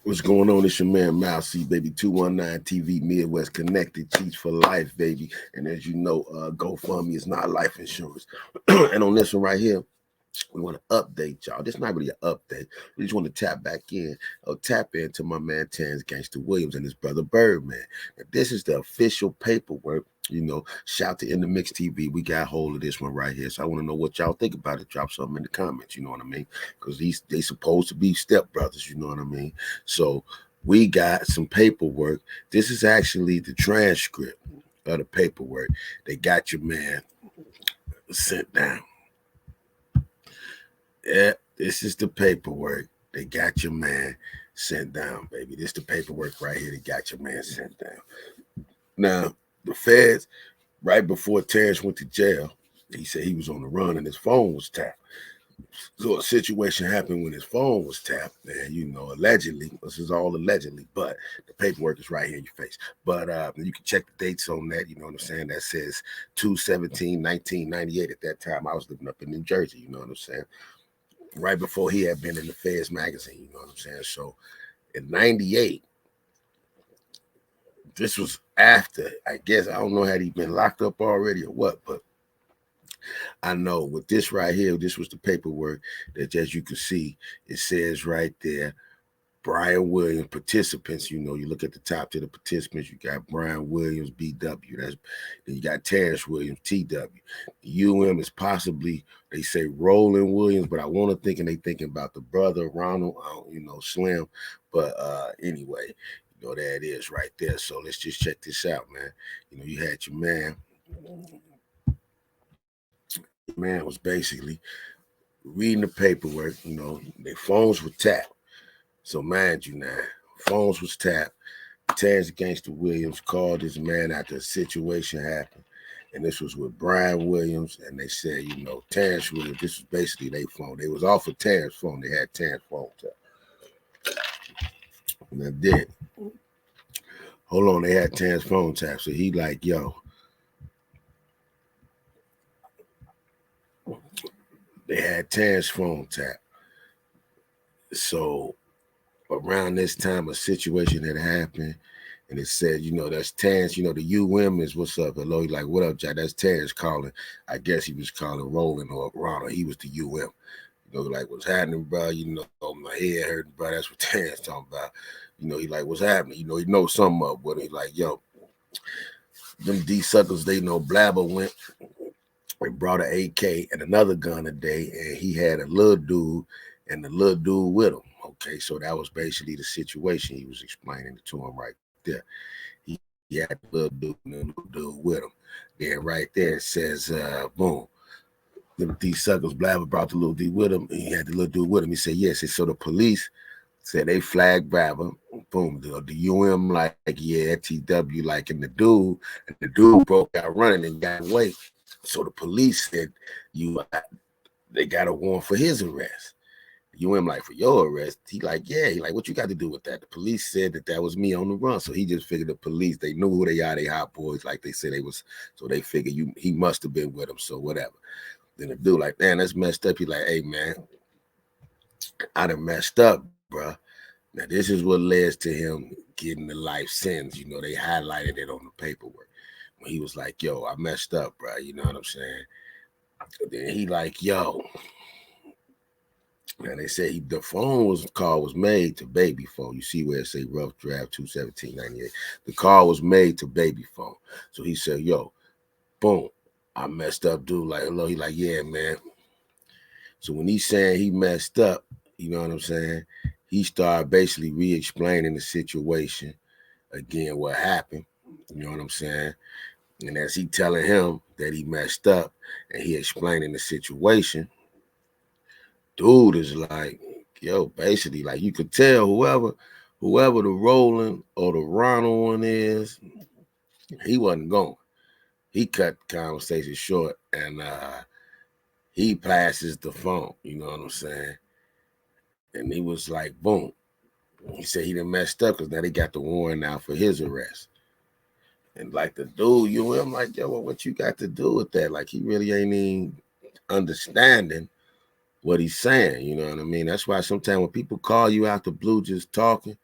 What's going on? It's your man Mousy, baby. 219 TV Midwest Connected, Cheats for life, baby. And as you know, GoFundMe is not life insurance. And on this one right here, we want to update y'all. This is not really an update. We just want to tap back in or tap into my man Terrance Gangsta Williams and his brother Birdman. Now, this is the official paperwork. Shout to In the Mix TV. We got hold of this one right here. So I want to know what y'all think about it. Drop something in the comments, you know what I mean? Because they supposed to be stepbrothers, you know what I mean? So we got some paperwork. This is actually the transcript of the paperwork. They got your man sent down. Yeah, this is the paperwork. They got your man sent down, baby. This is the paperwork right here. They got your man sent down. Now, the feds, right before Terrance went to jail, he said he was on the run and his phone was tapped. So a situation happened when his phone was tapped, and allegedly, this is all allegedly, but the paperwork is right here in your face. But you can check the dates on that, you know what I'm saying? That says 2/17/1998. At that time, I was living up in New Jersey, you know what I'm saying? Right before he had been in the Feds magazine, you know what I'm saying? So in 98, this was after, I guess, I don't know, had he been locked up already or what, but I know with this right here, this was the paperwork that, as you can see, it says right there, Brian Williams participants. You look at the top to the participants. You got Brian Williams, BW. Then you got Terrance Williams, TW. UM is possibly, they say Roland Williams, but I want to think, and they thinking about the brother Ronald, Slim. But anyway, there it is right there. So let's just check this out, man. You had your man. Your man was basically reading the paperwork. Their phones were tapped. So mind you now, phones was tapped. Terrance Gangsta Williams called his man after a situation happened. And this was with Brian Williams. And they said, Terrance Williams, this was basically their phone. They was off of Terrance's phone. They had Terrance's phone tapped. And I did. Hold on, they had Terrance's phone tapped. So he like, yo. They had Terrance's phone tapped. So around this time, a situation had happened, and it said, that's Terrance. The UM is what's up. Hello, he like, what up, Jack? That's Terrance calling. I guess he was calling Roland or Ronald. He was the UM. Like, what's happening, bro? My head hurting, bro. That's what Terrance talking about. He like, what's happening? He knows something up with it. He like, yo, them D suckers, they know Blabber went and brought an AK and another gun a day, and he had a little dude and the little dude with him. Okay, so that was basically the situation he was explaining to him right there. He had the little dude and the little dude with him. Then right there it says, boom. These suckers, Blabber brought the little dude with him. He had the little dude with him. He said, yes. So the police said they flagged Blabber. Boom. The UM like, yeah, TW like, and the dude broke out running and got away. So the police said, they got a warrant for his arrest. UM like, for your arrest? He like, yeah. He like, what you got to do with that? The police said that was me on the run. So he just figured the police, they knew who they are. They hot boys, like they said they was. So they figured he must have been with them. So whatever. Then the dude like, man, that's messed up. He like, hey, man, I done messed up, bro. Now, this is what led to him getting the life sentence. They highlighted it on the paperwork. When he was like, yo, I messed up, bro. You know what I'm saying? Then he like, yo. Now they say the call was made to baby phone. You see where it say rough draft 2/17/98. The call was made to baby phone. So he said, yo, boom, I messed up, dude. Like, hello. He like, yeah, man. So when he's saying he messed up, you know what I'm saying? He started basically re-explaining the situation again, what happened. You know what I'm saying? And as he telling him that he messed up and he explaining the situation, dude is like, yo, basically, like you could tell whoever the Roland or the Ronald one is, he wasn't going. He cut the conversation short and he passes the phone, you know what I'm saying? And he was like, boom. He said he done messed up because now they got the warrant out for his arrest. And like the dude, I'm like, yo, what you got to do with that? Like he really ain't even understanding what he's saying. You know what I mean? That's why sometimes when people call you out the blue just talking,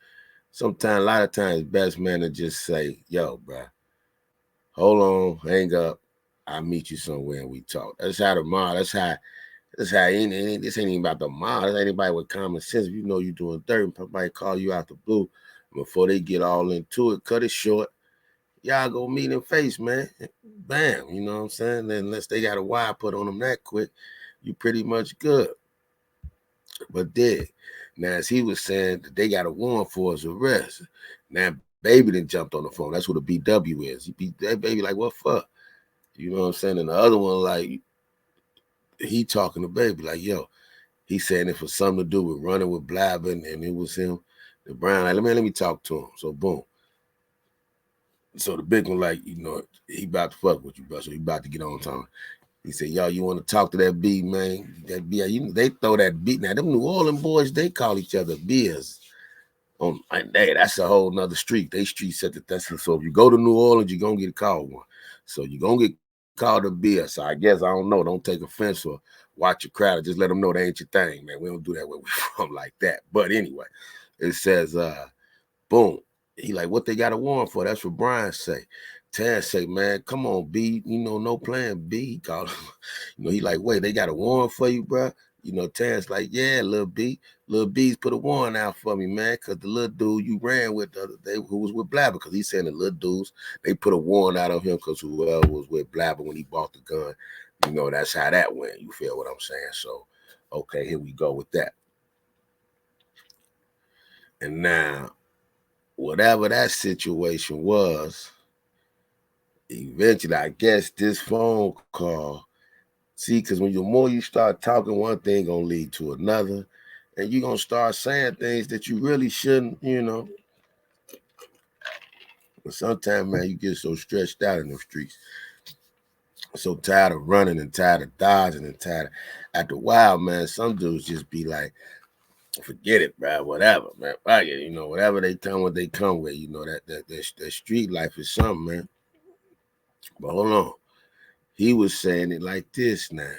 sometimes a lot of times best man to just say, yo, bro, hold on, hang up. I'll meet you somewhere and we talk. That's how the mob, that's how this ain't even about the mob. That's anybody with common sense. If you know you're doing dirt and somebody call you out the blue, before they get all into it, cut it short. Y'all go meet in face, man. Bam, you know what I'm saying? Unless they got a wire put on them that quick, you pretty much good. But now as he was saying, they got a warrant for his arrest. Now baby then jumped on the phone. That's what a BW is. He beat that baby like, what fuck? You know what I'm saying? And the other one, like, he talking to baby like, yo, he saying it for something to do with running with blabbing, and it was him. The Brown like, let me talk to him. So boom. So the big one like, he about to fuck with you, bro. So he about to get on time. He said, yo, you want to talk to that B, man? That B, they throw that beat. Now, them New Orleans boys, they call each other beers. Hey, that's a whole nother street. They street set that's so if you go to New Orleans, you're gonna get called one. So you're gonna get called a beer. So I guess I don't know. Don't take offense or watch your crowd. Just let them know that ain't your thing, man. We don't do that where we from like that. But anyway, it says, boom. He like, what they got a warrant for? That's what Brian say. Terrance say, man, come on, B. No plan B. He called him. He like, wait, they got a warrant for you, bro? Terrance like, yeah, little B. Little B's put a warrant out for me, man, because the little dude you ran with the other day, who was with Blabber, because he's saying the little dudes, they put a warrant out on him because whoever was with Blabber when he bought the gun, that's how that went. You feel what I'm saying? So, okay, here we go with that. And now, whatever that situation was, eventually, I guess this phone call, see, because when the more you start talking, one thing gonna lead to another, and you're gonna start saying things that you really shouldn't, But sometimes, man, you get so stretched out in the streets, so tired of running and tired of dodging and tired of, after a while, man, some dudes just be like, forget it, bro, whatever, man, fuck it, whatever they come with, that street life is something, man. But hold on. He was saying it like this now.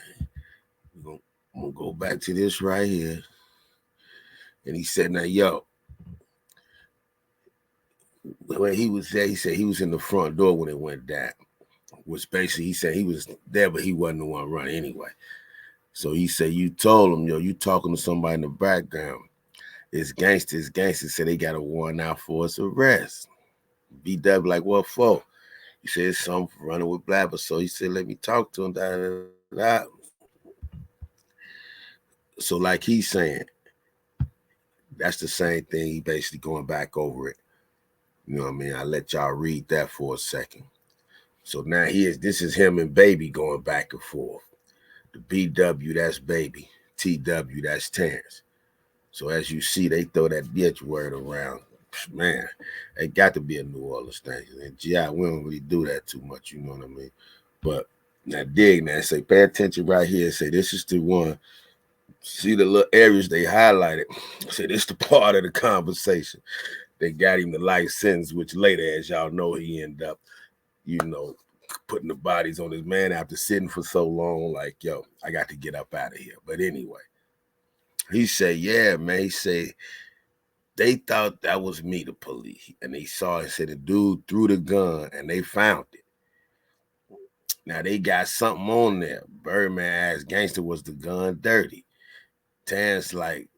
I'm gonna go back to this right here. And he said, now, yo, when he was there, he said he was in the front door when it went down. Which basically he said he was there, but he wasn't the one running anyway. So he said, you told him, yo, you talking to somebody in the background. It's gangsters. Gangsters said they got a warrant out for his arrest. BW like, what for? He said, it's something for running with Blabber. So he said, let me talk to him. Da, da, da. So like he's saying, that's the same thing. He basically going back over it. You know what I mean? I let y'all read that for a second. So now this is him and Baby going back and forth. The BW, that's Baby. TW, that's Terrance. So as you see, they throw that bitch word around. Man, it got to be a New Orleans thing. And GI, we don't really do that too much, you know what I mean? But now dig now, say pay attention right here. Say this is the one. See the little areas they highlighted. Say this the part of the conversation. They got him the life sentence, which later, as y'all know, he ended up, putting the bodies on his man after sitting for so long. Like, yo, I got to get up out of here. But anyway, he said, yeah, man. He said, they thought that was me, the police. And they saw it, said the dude threw the gun and they found it. Now they got something on there. Birdman asked Gangsta, was the gun dirty? Terrance like,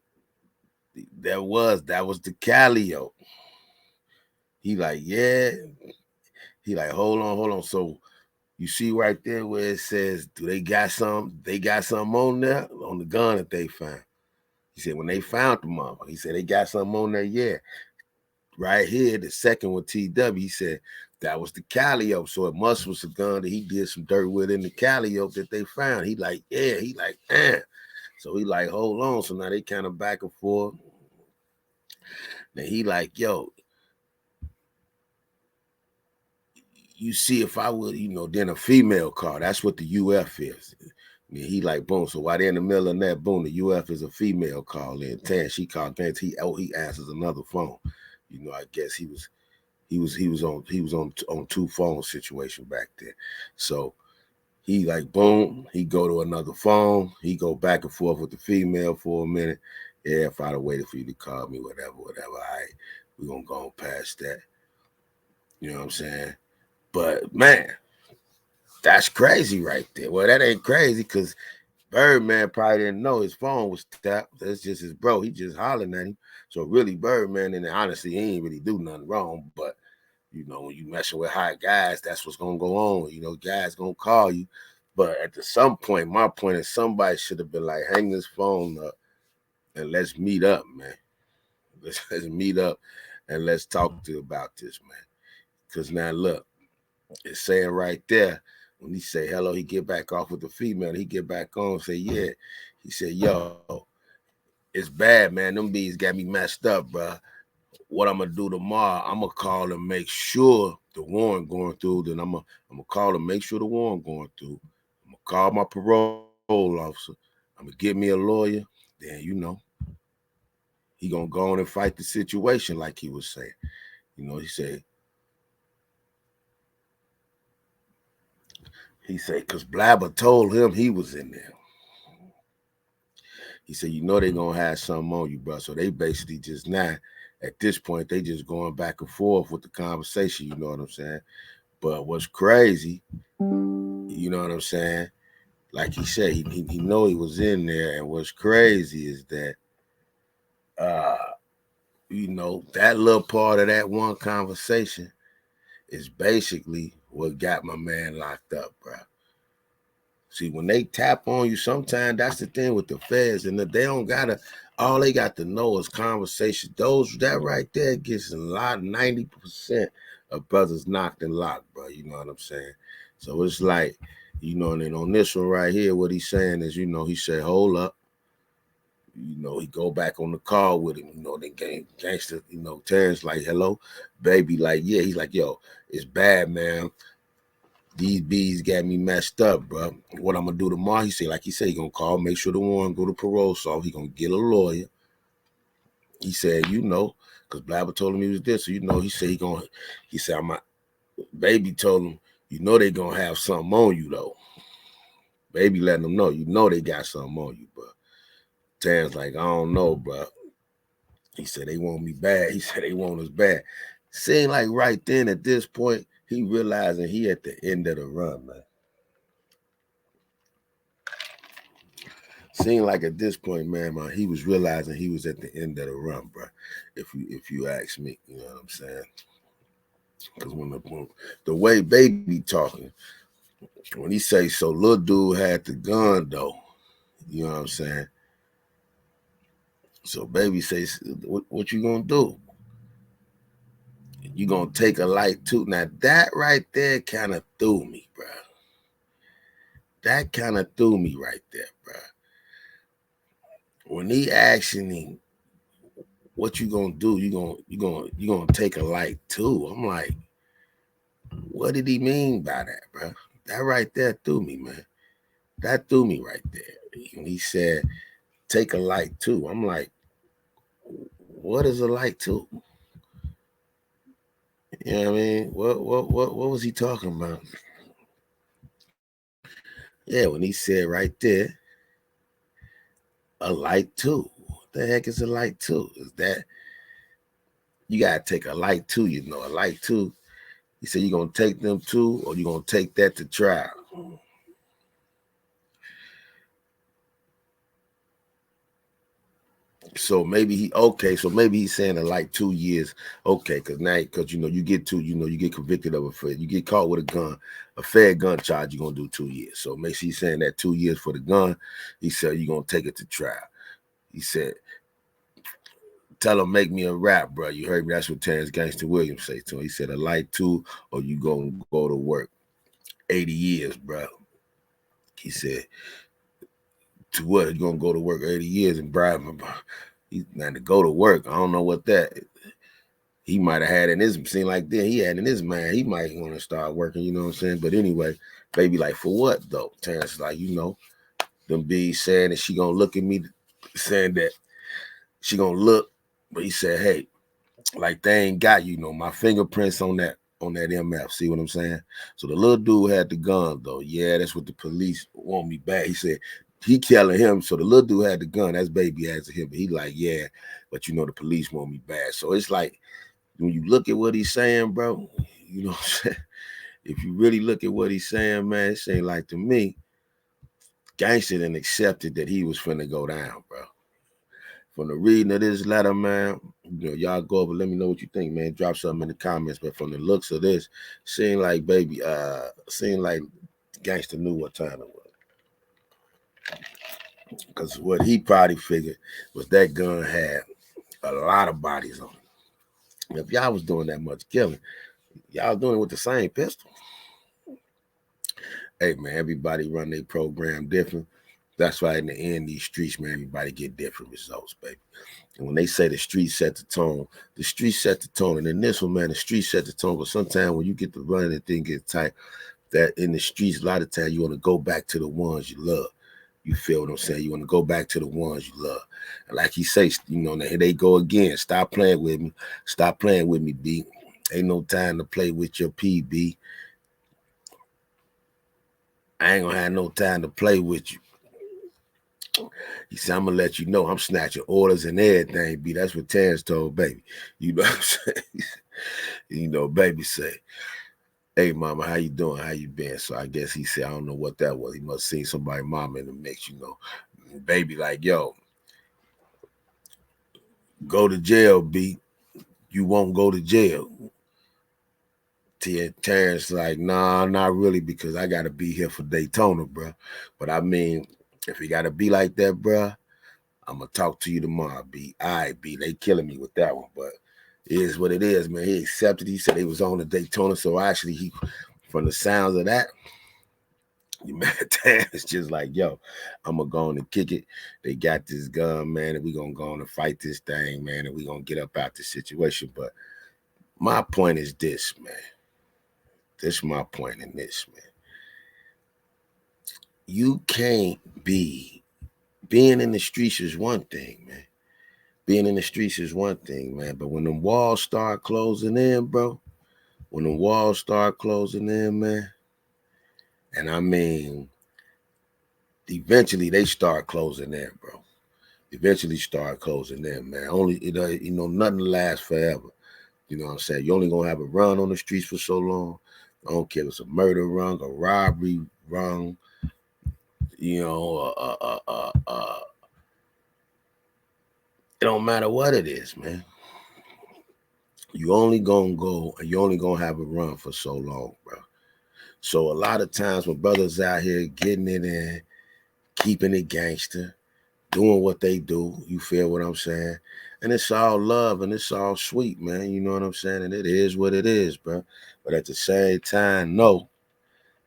that was the Calio. He like, yeah. He like, hold on. So you see right there where it says, do they got some? They got something on there on the gun that they found. He said, when they found the mother, he said, they got something on there, yeah. Right here, the second one, TW, he said, that was the Calio. So it must was a gun that he did some dirt with in the Calio that they found. He like, yeah. He like, So he like, hold on. So now they kind of back and forth. Then he like, yo, you see, if I would, then a female car, that's what the UF is. And he like, boom. So while they're in the middle of that, boom, the UF is a female call in. Tan, she called Tan. He answers another phone. I guess he was on two phone situation back there. So He like boom, he go to another phone. He go back and forth with the female for a minute. Yeah, if I'd have waited for you to call me, whatever. All right, we gonna go past that. You know what I'm saying? But man, that's crazy right there. Well, that ain't crazy because Birdman probably didn't know his phone was tapped. That's just his bro. He just hollering at him. So really, Birdman, and honestly, he ain't really do nothing wrong. But you know, when you messing with hot guys, that's what's gonna go on. You know, guys gonna call you. But at some point, my point is somebody should have been like, hang this phone up and let's meet up, man. Let's meet up and let's talk to about this, man. Cause now look, it's saying right there, when he say hello, he get back off with the female. He get back on, say, yeah. He said, yo, it's bad, man. Them bees got me messed up, bro. What I'm gonna do tomorrow, I'm gonna call and make sure the warrant going through. Then I'm gonna call and make sure the warrant going through. I'm gonna call my parole officer. I'm gonna get me a lawyer. Then he gonna go on and fight the situation like he was saying. He said, because Blabber told him he was in there. He said, they gonna have something on you, bro. So they basically just now, at this point, they just going back and forth with the conversation. You know what I'm saying? But what's crazy, you know what I'm saying? Like he said, he know he was in there, and what's crazy is that, that little part of that one conversation is basically what got my man locked up, bro. See, when they tap on you, sometimes that's the thing with the feds, and they don't gotta. All they got to know is conversation. That right there gets a lot, 90% of brothers knocked and locked, bro. You know what I'm saying? So it's like, and then on this one right here, what he's saying is, he said, hold up. He go back on the call with him. The gangster, Terrance like, hello, baby, like, yeah. He's like, yo, it's bad, man. These bees got me messed up, bro. What I'm gonna do tomorrow? He said, he gonna call, make sure the warrant go to parole soft. He gonna get a lawyer. He said, because Blabber told him he was this. So he said he said, baby told him, they gonna have something on you though. Baby letting them know, they got something on you, bro. Terrance like, I don't know, bro. He said they want me bad. He said they want us bad. Seemed like right then at this point, he realizing he at the end of the run, man. Seemed like at this point, man, he was realizing he was at the end of the run, bro. If you ask me, you know what I'm saying? Because when the way baby talking, when he say so, little dude had the gun though, you know what I'm saying? So baby says, what you gonna do? You gonna take a light too? Now that right there kind of threw me, bro. That kind of threw me right there, bro. When he asking him, what you gonna do? You gonna take a light too? I'm like, what did he mean by that, bro? That right there threw me, man. That threw me right there. When he said, take a light too. I'm like, what is a light too? You know what I mean? What was he talking about? Yeah, when he said right there, a light too. What the heck is a light too? Is that you gotta take a light too, a light too. He said, you gonna take them too, or you gonna take that to trial? So maybe he's saying like 2 years. Okay, because you get you get convicted of you get caught with a fair gun charge, you're gonna do 2 years. So maybe he's saying that 2 years for the gun. He said you're gonna take it to trial. He said, tell him make me a rap, bro. You heard me. That's what Terrance Gangsta Williams say to him. He said a light too, or you gonna go to work 80 years, bro. He said, to what? You gonna go to work 80 years and bribe him? Now to go to work, I don't know what that. He might have had in his seem like then he had in his mind he might want to start working, you know what I'm saying? But anyway, baby, like for what though? Terrance like, them bees saying that she gonna look at me, saying that she gonna look, but he said, hey, like they ain't got my fingerprints on that on that MF. See what I'm saying? So the little dude had the gun, though. Yeah, that's what the police want me back. He said he telling him. So the little dude had the gun. That's baby asking him. But he like, yeah, but you know the police want me back. So it's like when you look at what he's saying, bro, you know what I'm saying? If you really look at what he's saying, man, it ain't like to me, Gangsta then accepted that he was finna go down, bro. From the reading of this letter, man, you know, y'all go over, let me know what you think, man. Drop something in the comments. But from the looks of this, seemed like Gangsta knew what time it was. Because what he probably figured was that gun had a lot of bodies on it. If y'all was doing that much killing, y'all doing it with the same pistol. Hey, man, everybody run their program different. That's why in the end, these streets, man, everybody get different results, baby. And when they say the streets set the tone, the streets set the tone. And in this one, man, the streets set the tone. But sometimes when you get to running and things get tight, that in the streets, a lot of times you want to go back to the ones you love. You feel what I'm saying? You want to go back to the ones you love. And like he says, you know, here they go again. Stop playing with me. Stop playing with me, B. Ain't no time to play with your PB. I ain't gonna have no time to play with you. He said, I'm gonna let you know I'm snatching orders and everything, B. That's what Terrance told baby. You know what I'm saying? You know, baby say, hey mama, how you doing? How you been? So I guess he said, I don't know what that was. He must have seen somebody mama in the mix, you know. Baby like, yo, go to jail, B. You won't go to jail. Terrance like, nah, not really, because I gotta be here for Daytona, bro. But I mean, if it gotta be like that, bro, I'm gonna talk to you tomorrow, B. All right, B. They killing me with that one, but it is what it is, man. He accepted. He said he was on the Daytona, so actually, he, from the sounds of that, man, it's just like, yo, I'm gonna go on and kick it. They got this gun, man, and we gonna go on and fight this thing, man, and we gonna get up out this situation. But my point is this, man. This is my point in this, man. You can't be, being in the streets is one thing, man. Being in the streets is one thing, man. But when the walls start closing in, bro, when the walls start closing in, man, and I mean, eventually they start closing in, bro. Eventually start closing in, man. Only, you know, nothing lasts forever. You know what I'm saying? You only gonna have a run on the streets for so long. I don't care if it's a murder run, a robbery run, you know, it don't matter what it is, man. You only gonna go and you only gonna have a run for so long, bro. So a lot of times when brothers out here getting it in, keeping it gangster, doing what they do, you feel what I'm saying? And it's all love and it's all sweet, man. You know what I'm saying? And it is what it is, bro. But at the same time, know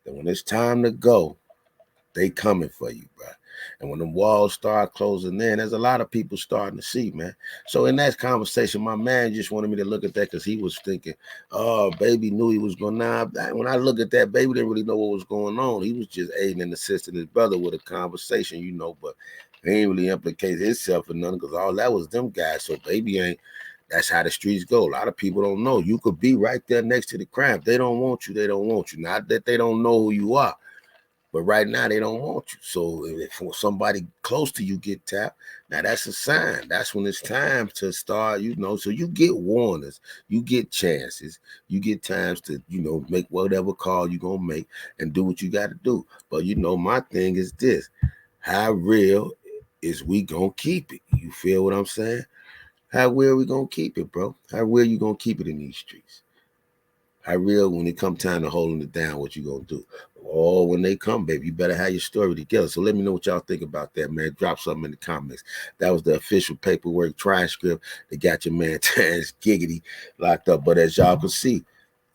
that when it's time to go, they coming for you, bro. And when the walls start closing in, there's a lot of people starting to see, man. So in that conversation, my man just wanted me to look at that because he was thinking, oh, baby knew he was going to. When I look at that, baby didn't really know what was going on. He was just aiding and assisting his brother with a conversation, you know, but he ain't really implicated himself in nothing because all that was them guys. So baby ain't. That's how the streets go. A lot of people don't know. You could be right there next to the crime. They don't want you. They don't want you. Not that they don't know who you are. But right now, they don't want you. So if somebody close to you get tapped, now that's a sign. That's when it's time to start, you know. So you get warnings, you get chances, you get times to, you know, make whatever call you're going to make and do what you got to do. But, you know, my thing is this. How real is we going to keep it? You feel what I'm saying? How real we going to keep it, bro? How real you going to keep it in these streets? How real when it come time to holding it down, what you gonna do? Oh, when they come, baby, you better have your story together. So let me know what y'all think about that, man. Drop something in the comments. That was the official paperwork transcript that got your man Terrance Gigiddy locked up. But as y'all can see,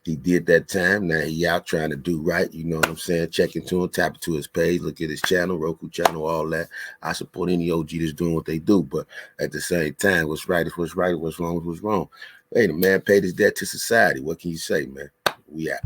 he did that time. Now he out trying to do right. You know what I'm saying? Check into him, tap into his page, look at his channel, Roku channel, all that. I support any OG that's doing what they do. But at the same time, what's right is what's right, what's wrong is what's wrong. Hey, the man paid his debt to society. What can you say, man? We out.